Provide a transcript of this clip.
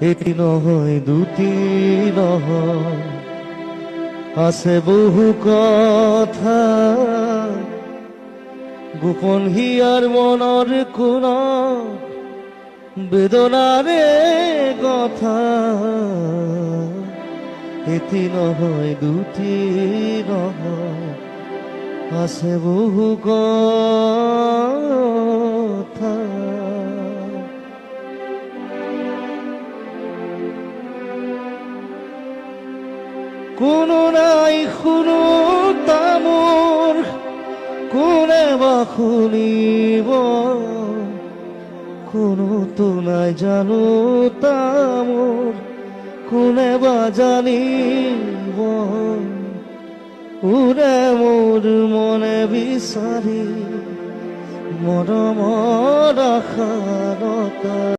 এটি নহয় দুটি নহয়, আছে বহু কথা, গোপন হিয়াৰ মনৰ কোন বেদনাৰে কথা। এটি নহয় দুটি নহয়, আছে বহু কথা। কোনো নাই শুনো তামোৰ, কোনে বা শুনিব, কোনোতো নাই জানো তামোৰ, কোনে বা জানিব। উৰে মোৰ মনে বিচাৰি মৰমৰ আশাৰতা।